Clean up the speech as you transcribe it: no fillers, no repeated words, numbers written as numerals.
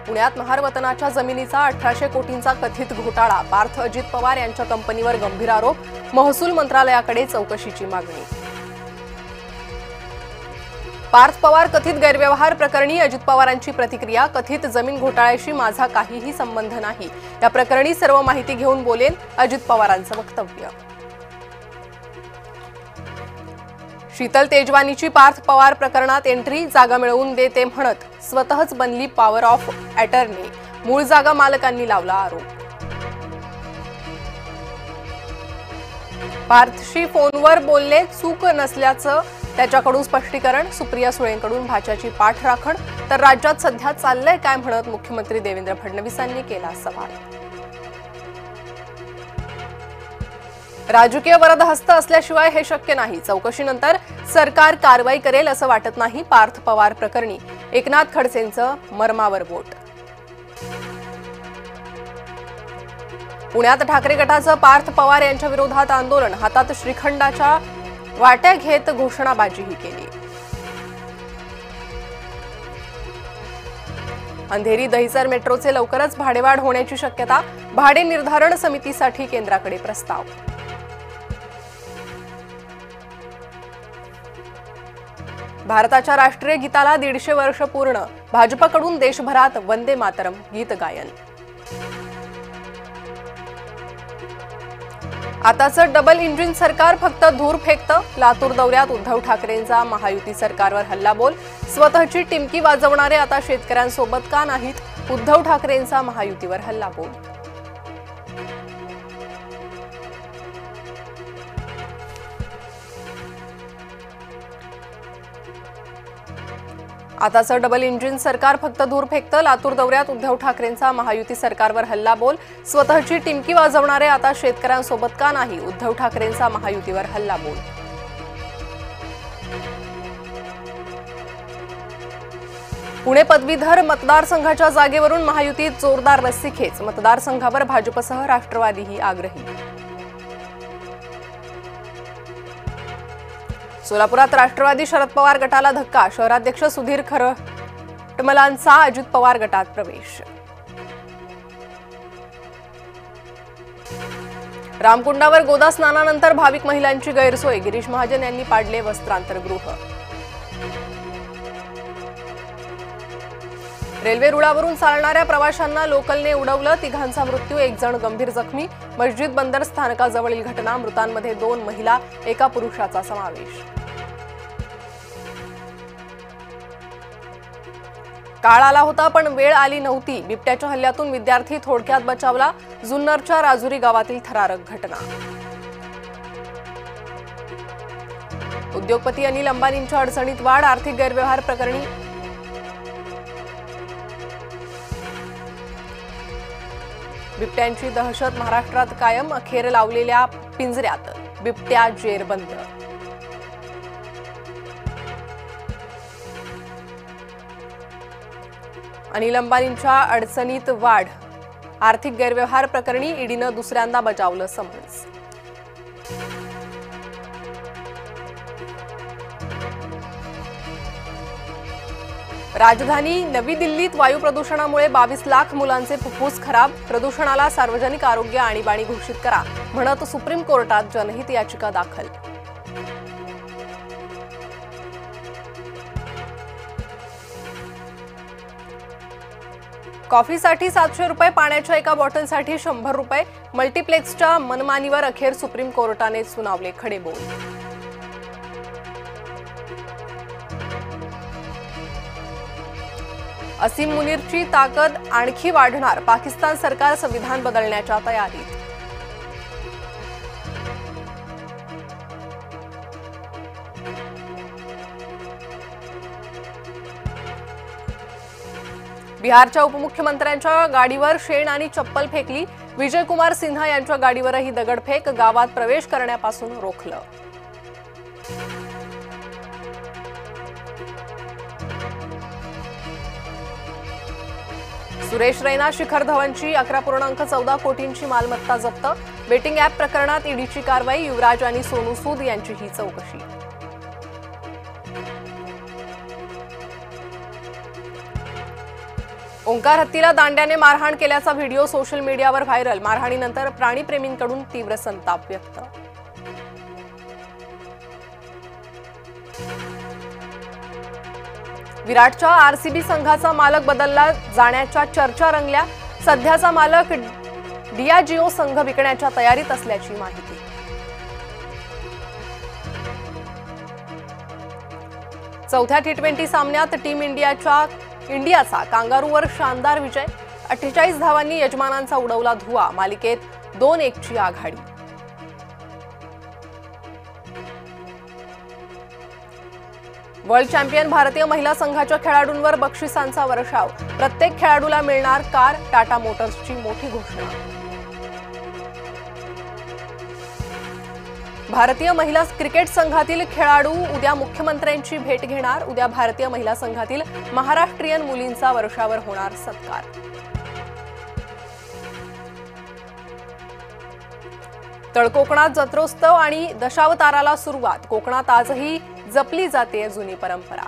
पुण्यात महारवतनाच्या जमिनीचा 1800 कोटींचा कथित घोटाळा, पार्थ अजित पवार यांच्या कंपनीवर गंभीर आरोप, महसूल मंत्रालयाकडे चौकशीची मागणी। पार्थ पवार कथित गैरव्यवहार प्रकरणी अजित पवारांची प्रतिक्रिया, कथित जमीन घोटाळ्याशी माझा काहीही संबंध नाही, या प्रकरणी सर्व माहिती घेऊन बोलेन, अजित पवारांचं वक्तव्य। शीतल तेजवानीची पार्थ पवार प्रकरणात एंट्री, जागा मिळवून देते म्हणत स्वतःच बनली पॉवर ऑफ अटर्नी, मूळ जागा मालकांनी लावला आरोप। पार्थशी फोनवर बोलले, चूक नसल्याचं त्याच्याकडून स्पष्टीकरण, सुप्रिया सुळेंकडून भाच्याची पाठराखण, तर राज्यात सध्या चाललंय काय म्हणत मुख्यमंत्री देवेंद्र फडणवीसांनी केला सवाल। राजकीय वरदहस्त असल्याशिवाय हे शक्य नाही, चौकशीनंतर सरकार कारवाई करेल असं वाटत नाही, पार्थ पवार प्रकरणी एकनाथ खडसेंचं मर्मावर बोट। पुण्यात ठाकरे गटाचं पार्थ पवार यांच्या विरोधात आंदोलन, हातात श्रीखंडाच्या वाट्या घेत घोषणाबाजीही केली। अंधेरी दहिसर मेट्रोचे लवकरच भाडेवाढ होण्याची शक्यता, भाडे निर्धारण समितीसाठी केंद्राकडे प्रस्ताव। भारताच्या राष्ट्रीय गीताला 150 वर्ष पूर्ण, भाजपकडून देशभरात वंदे मातरम गीत गायन। आताचं डबल इंजिन सरकार फक्त धूर फेकतं, लातूर दौऱ्यात उद्धव ठाकरेंचा महायुती सरकारवर हल्लाबोल, स्वतःची टिमकी वाजवणारे आता शेतकऱ्यांसोबत का नाहीत, उद्धव ठाकरेंचा महायुतीवर हल्लाबोल। आताचं डबल इंजिन सरकार फक्त धूर फेकतं, लातूर दौऱ्यात उद्धव ठाकरेंचा महायुती सरकारवर हल्लाबोल, स्वतःची टिमकी वाजवणारे आता शेतकऱ्यांसोबत का नाही, उद्धव ठाकरेंचा महायुतीवर हल्लाबोल। पुणे पदवीधर मतदारसंघाच्या जागेवरून महायुतीत जोरदार रस्सीखेच, मतदारसंघावर भाजपसह राष्ट्रवादीही आग्रही। सोलापुरात राष्ट्रवादी शरद पवार गटाला धक्का, शहराध्यक्ष सुधीर खरटमलांचा अजित पवार गटात प्रवेश। रामकुंडावर गोदा स्नानानंतर भाविक महिलांची गैरसोय, गिरीश महाजन यांनी पाडले वस्त्रांतरगृह। रेल्वे रुळावरून चालणाऱ्या प्रवाशांना लोकलने उडवलं, तिघांचा मृत्यू, 1 जण गंभीर जखमी, मस्जिद बंदर स्थानकाजवळील घटना, मृतांमध्ये 2 महिला, 1 पुरुषाचा समावेश। काळ आला होता पण वेळ आली नव्हती, बिबट्याच्या हल्ल्यातून विद्यार्थी थोडक्यात बचावला, जुन्नरच्या राजुरी गावातील थरारक घटना। उद्योगपती अनिल अंबानींच्या अडचणीत वाढ, आर्थिक गैरव्यवहार प्रकरणी बिबट्यांची दहशत महाराष्ट्रात कायम, अखेर लावलेल्या पिंजऱ्यात बिबट्या जेरबंद। अनिल अंबानींच्या अडचणीत वाढ, आर्थिक गैरव्यवहार प्रकरणी ईडीनं दुसऱ्यांदा बजावलं समन्स। राजधानी नवी दिल्लीत वायू प्रदूषणामुळे 22 लाख मुलांचे फुफ्फुस खराब, प्रदूषणाला सार्वजनिक आरोग्य आणीबाणी घोषित करा म्हणत सुप्रीम कोर्टात जनहित याचिका दाखल। कॉफीसाठी 700 रुपये, पाण्याच्या एका बॉटलसाठी 100 रुपये, मल्टीप्लेक्सच्या मनमानीवर अखेर सुप्रीम कोर्टाने सुनावले खडेबोल। असीम मुनीरची ताकद आणखी वाढणार, पाकिस्तान सरकार संविधान बदलण्याच्या तयारीत। बिहारच्या उपमुख्यमंत्र्यांच्या गाडीवर शेण आणि चप्पल फेकली, विजयकुमार सिन्हा यांच्या गाडीवरही दगडफेक, गावात प्रवेश करण्यापासून रोखलं। सुरेश रैना, शिखर धवनची 11.14 कोटींची मालमत्ता जप्त, बेटिंग ॲप प्रकरणात ईडीची कारवाई, युवराज आणि सोनू सूद यांचीही चौकशी। ओंकार हत्तीला दांड्याने मारहाण केल्याचा व्हिडिओ सोशल मीडियावर व्हायरल। मारहाणीनंतर प्राणीप्रेमींकडून तीव्र संताप व्यक्त। विराटच्या आरसीबी संघाचा मालक बदलला जाण्याच्या चर्चा रंगल्या। सध्याचा मालक डियाजिओ संघ विकण्याच्या तयारीत असल्याची माहिती। चौथ्या टी20 सामन्यात टीम इंडियाचा कांगारूवर शानदार विजय। 48 धावांनी यजमानांचा उडवला धुव्वा। मालिकेत 2-1 ची आघाडी। वर्ल्ड चॅम्पियन भारतीय महिला संघाच्या खेळाडूंवर बक्षिसांचा वर्षाव। प्रत्येक खेळाडूला मिळणार कार। टाटा मोटर्सची मोठी घोषणा। भारतीय महिला क्रिकेट संघातील खेळाडू उद्या मुख्यमंत्र्यांची भेट घेणार। उद्या भारतीय महिला संघातील महाराष्ट्रीयन मुलींचा वर्षावर होणार सत्कार। तळकोकणात जत्रोत्सव आणि दशावताराला सुरुवात। कोकणात आजही जपली जाते जुनी परंपरा।